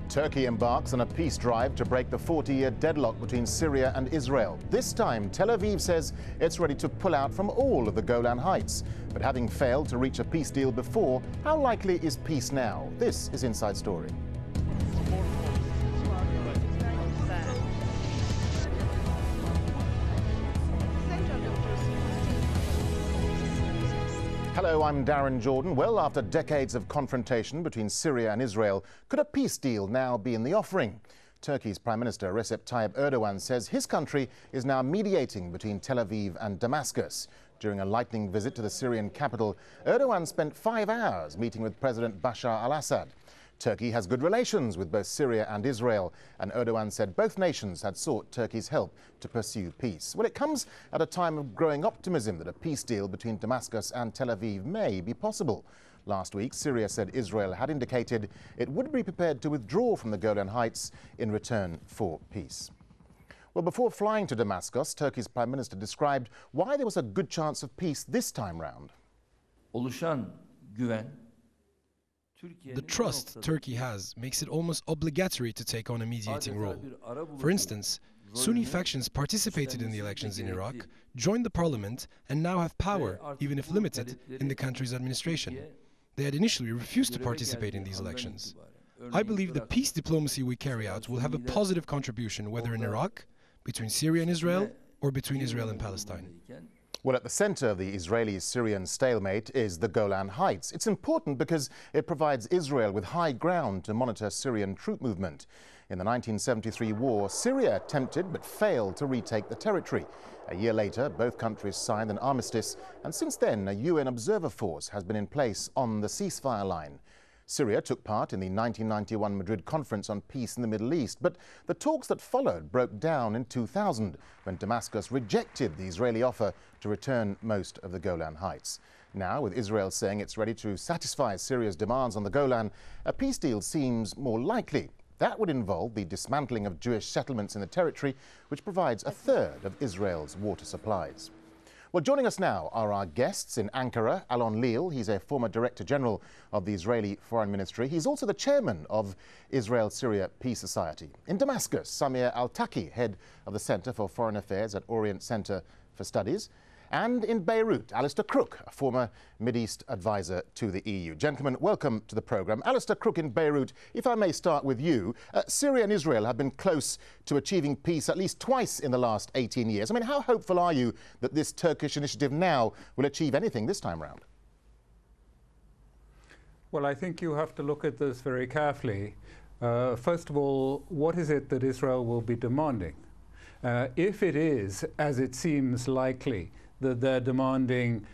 Turkey embarks on a peace drive to break the 40-year deadlock between Syria and Israel. This time, Tel Aviv says it's ready to pull out from all of the Golan Heights. But having failed to reach a peace deal before, how likely is peace now? This is Inside Story. Hello, I'm Darren Jordan. Well, after decades of confrontation between Syria and Israel, could a peace deal now be in the offering? Turkey's Prime Minister Recep Tayyip Erdogan says his country is now mediating between Tel Aviv and Damascus. During a lightning visit to the Syrian capital, Erdogan spent 5 hours meeting with President Bashar al-Assad. Turkey has good relations with both Syria and Israel, and Erdogan said both nations had sought Turkey's help to pursue peace. Well, it comes at a time of growing optimism that a peace deal between Damascus and Tel Aviv may be possible. Last week, Syria said Israel had indicated it would be prepared to withdraw from the Golan Heights in return for peace. Well, before flying to Damascus, Turkey's Prime Minister described why there was a good chance of peace this time round. The trust Turkey has makes it almost obligatory to take on a mediating role. For instance, Sunni factions participated in the elections in Iraq, joined the parliament, and now have power, even if limited, in the country's administration. They had initially refused to participate in these elections. I believe the peace diplomacy we carry out will have a positive contribution, whether in Iraq, between Syria and Israel, or between Israel and Palestine. Well, at the center of the Israeli-Syrian stalemate is the Golan Heights. It's important because it provides Israel with high ground to monitor Syrian troop movement. In the 1973 war, Syria attempted but failed to retake the territory. A year later, both countries signed an armistice, and since then, a UN observer force has been in place on the ceasefire line. Syria took part in the 1991 Madrid Conference on Peace in the Middle East, but the talks that followed broke down in 2000 when Damascus rejected the Israeli offer to return most of the Golan Heights. Now, with Israel saying it's ready to satisfy Syria's demands on the Golan, a peace deal seems more likely. That would involve the dismantling of Jewish settlements in the territory, which provides a third of Israel's water supplies. Well, joining us now are our guests in Ankara, Alon Lilla. He's a former Director General of the Israeli Foreign Ministry. He's also the chairman of Israel-Syria Peace Society. In Damascus, Samir Al-Taki, head of the Center for Foreign Affairs at Orient Center for Studies. And in Beirut, Alistair Crook, a former Mideast advisor to the EU. Gentlemen, welcome to the programme. Alistair Crook in Beirut, if I may start with you. Syria and Israel have been close to achieving peace at least twice in the last 18 years. I mean, how hopeful are you that this Turkish initiative now will achieve anything this time round? Well, I think you have to look at this very carefully. First of all, what is it that Israel will be demanding? If it is, as it seems likely, that they're demanding,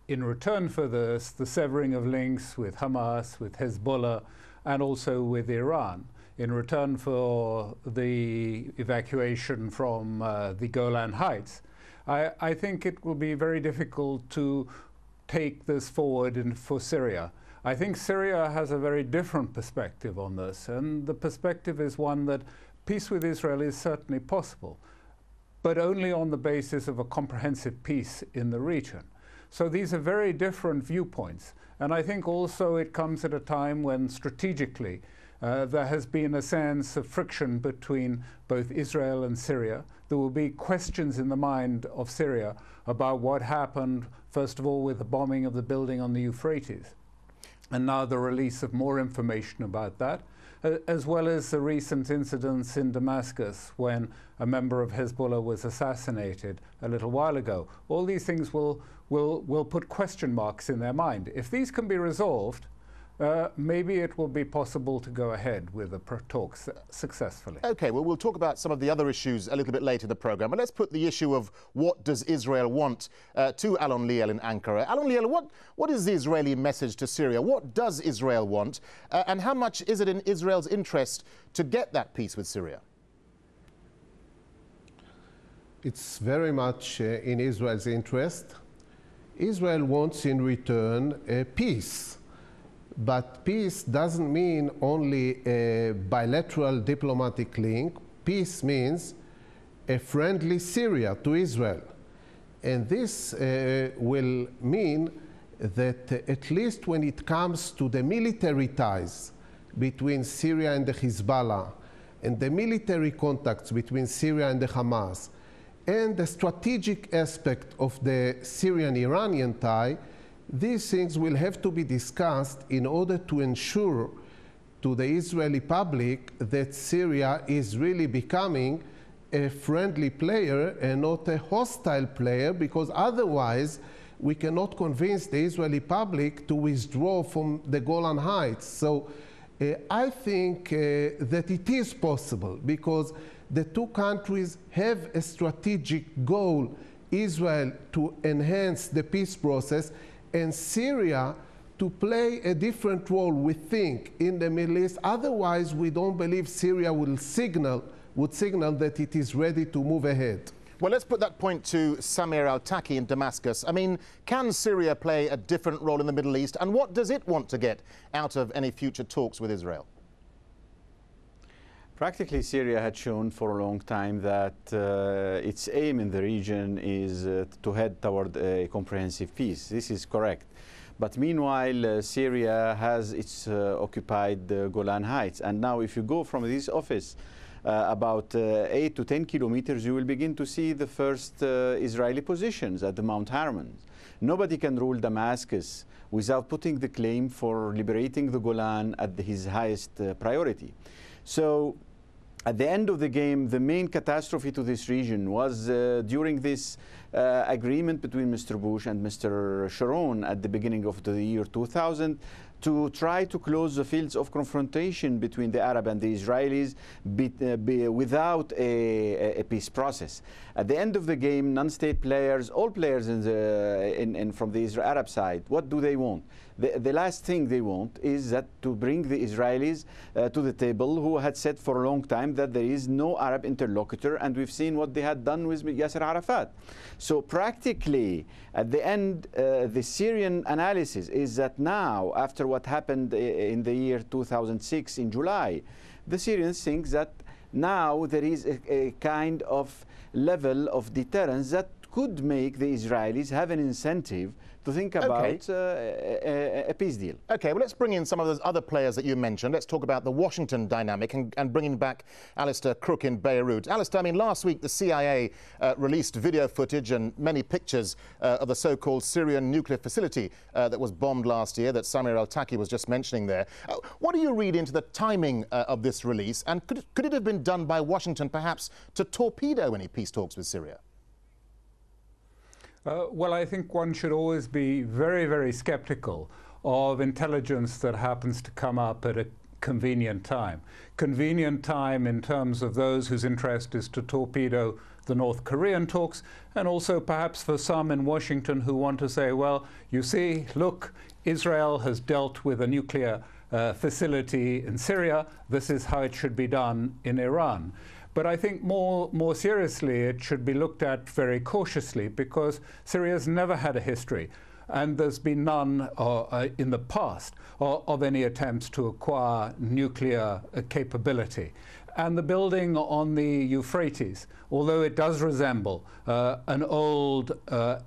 in return for this, the severing of links with Hamas, with Hezbollah, and also with Iran, in return for the evacuation from the Golan Heights, I think it will be very difficult to take this forward for Syria. I think Syria has a very different perspective on this, and the perspective is one that peace with Israel is certainly possible, but only on the basis of a comprehensive peace in the region. So these are very different viewpoints. And I think also it comes at a time when strategically there has been a sense of friction between both Israel and Syria. There will be questions in the mind of Syria about what happened, first of all, with the bombing of the building on the Euphrates, and now the release of more information about that, as well as the recent incidents in Damascus when a member of Hezbollah was assassinated a little while ago. All these things will put question marks in their mind. If these can be resolved, maybe it will be possible to go ahead with the talks successfully. OK, well, we'll talk about some of the other issues a little bit later in the programme. But let's put the issue of what does Israel want to Alon Lilla in Ankara. Alon Lilla, what is the Israeli message to Syria? What does Israel want? And how much is it in Israel's interest to get that peace with Syria? It's very much in Israel's interest. Israel wants in return peace. But peace doesn't mean only a bilateral diplomatic link. Peace means a friendly Syria to Israel. And this will mean that at least when it comes to the military ties, between Syria and the Hezbollah, and the military contacts between Syria and the Hamas, and the strategic aspect of the Syrian-Iranian tie, these things will have to be discussed in order to ensure to the Israeli public that Syria is really becoming a friendly player and not a hostile player, because otherwise we cannot convince the Israeli public to withdraw from the Golan Heights. So I think that it is possible, because the two countries have a strategic goal, Israel to enhance the peace process and Syria to play a different role, we think, in the Middle East. Otherwise, we don't believe Syria would signal that it is ready to move ahead. Well, let's put that point to Samir al-Taki in Damascus. I mean, can Syria play a different role in the Middle East? And what does it want to get out of any future talks with Israel? Practically, Syria had shown for a long time that its aim in the region is to head toward a comprehensive peace. This is correct. But meanwhile, Syria has its occupied Golan Heights. And now if you go from this office about 8 to 10 kilometers, you will begin to see the first Israeli positions at the Mount Hermon. Nobody can rule Damascus without putting the claim for liberating the Golan at his highest priority. So at the end of the game, the main catastrophe to this region was during this agreement between Mr. Bush and Mr. Sharon at the beginning of the year 2000 to try to close the fields of confrontation between the Arab and the Israelis without a peace process. At the end of the game, non-state players, all players from the Arab side, what do they want? The last thing they want is that to bring the Israelis to the table, who had said for a long time that there is no Arab interlocutor, and we've seen what they had done with Yasser Arafat. So practically, at the end, the Syrian analysis is that now, after what happened in the year 2006 in July, the Syrians think that now there is a kind of level of deterrence that could make the Israelis have an incentive to think about a peace deal. Okay, well, let's bring in some of those other players that you mentioned. Let's talk about the Washington dynamic and bringing back Alistair Crook in Beirut. Alistair, I mean, last week the CIA released video footage and many pictures of the so-called Syrian nuclear facility that was bombed last year that Samir al-Taki was just mentioning there. What do you read into the timing of this release, and could it have been done by Washington perhaps to torpedo any peace talks with Syria? Well, I think one should always be very, very skeptical of intelligence that happens to come up at a convenient time. Convenient time in terms of those whose interest is to torpedo the North Korean talks, and also perhaps for some in Washington who want to say, well, you see, look, Israel has dealt with a nuclear facility in Syria. This is how it should be done in Iran. But I think more seriously, it should be looked at very cautiously, because Syria's never had a history, and there's been none in the past of any attempts to acquire nuclear capability. And the building on the Euphrates, although it does resemble an old,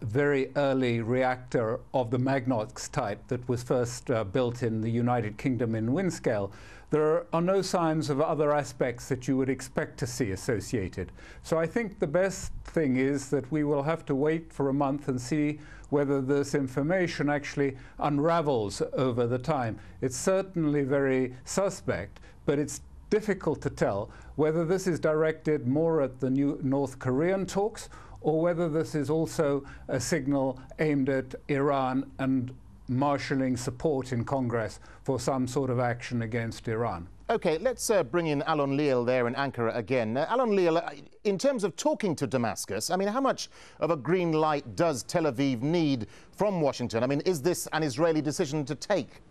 very early reactor of the Magnox type that was first built in the United Kingdom in Windscale, there are no signs of other aspects that you would expect to see associated. So I think the best thing is that we will have to wait for a month and see whether this information actually unravels over the time. It's certainly very suspect, but it's difficult to tell whether this is directed more at the new North Korean talks, or whether this is also a signal aimed at Iran and marshalling support in Congress for some sort of action against Iran. OK, let's bring in Alon Liel there in Ankara again. Alon Liel, in terms of talking to Damascus, I mean, how much of a green light does Tel Aviv need from Washington? I mean, is this an Israeli decision to take?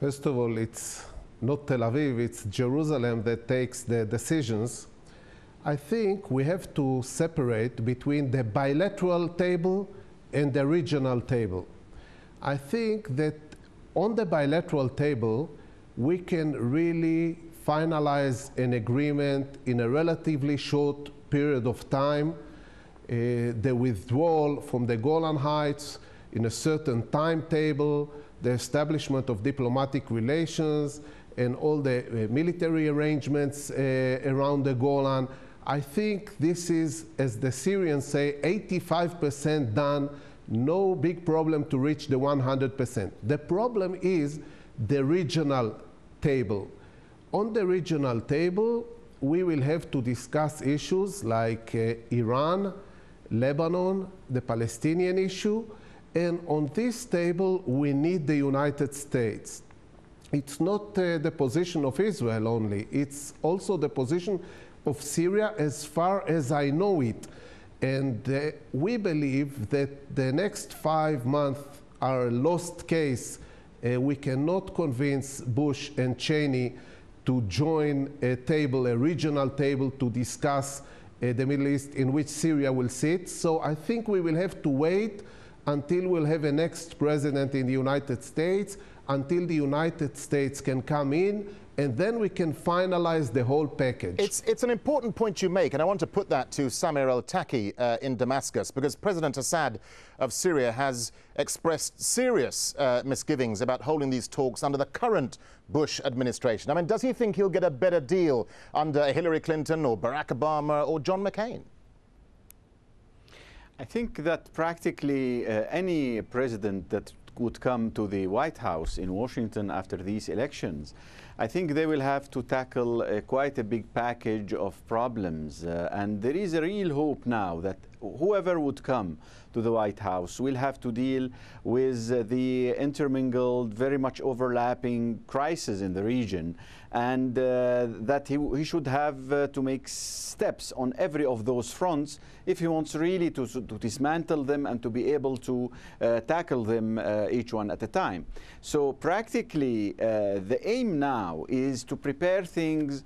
First of all, it's not Tel Aviv, it's Jerusalem that takes the decisions. I think we have to separate between the bilateral table and the regional table. I think that on the bilateral table, we can really finalize an agreement in a relatively short period of time, the withdrawal from the Golan Heights in a certain timetable, the establishment of diplomatic relations and all the military arrangements around the Golan. I think this is, as the Syrians say, 85% done, no big problem to reach the 100%. The problem is the regional table. On the regional table, we will have to discuss issues like Iran, Lebanon, the Palestinian issue, and on this table we need the United States. It's not the position of Israel only, it's also the position of Syria as far as I know it. And we believe that the next 5 months are a lost case. We cannot convince Bush and Cheney to join a table, a regional table, to discuss the Middle East in which Syria will sit. So I think we will have to wait until we'll have a next president in the United States, until the United States can come in, and then we can finalize the whole package. It's an important point you make, and I want to put that to Samir al-Taki in Damascus, because President Assad of Syria has expressed serious misgivings about holding these talks under the current Bush administration. I mean, does he think he'll get a better deal under Hillary Clinton or Barack Obama or John McCain? I think that practically any president that would come to the White House in Washington after these elections, I think they will have to tackle quite a big package of problems. And there is a real hope now that whoever would come to the White House will have to deal with the intermingled, very much overlapping crisis in the region, and that he should have to make steps on every of those fronts if he wants really to dismantle them and to be able to tackle them each one at a time. So practically the aim now is to prepare things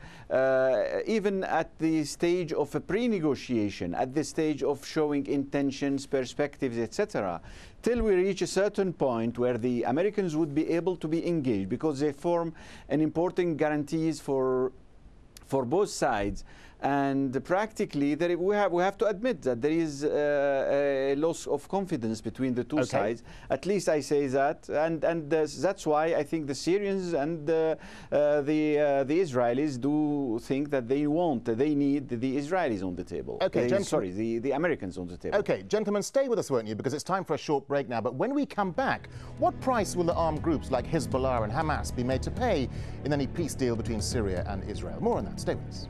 even at the stage of a pre-negotiation, at the stage of showing intentions, perspectives, etc., till we reach a certain point where the Americans would be able to be engaged, because they form an important guarantees for both sides. And practically, we have to admit that there is a loss of confidence between the two sides. At least I say that, and that's why I think the Syrians and the Israelis do think that they need the Israelis on the table. Okay, sorry, the Americans on the table. Okay, gentlemen, stay with us, won't you? Because it's time for a short break now. But when we come back, what price will the armed groups like Hezbollah and Hamas be made to pay in any peace deal between Syria and Israel? More on that. Stay with us.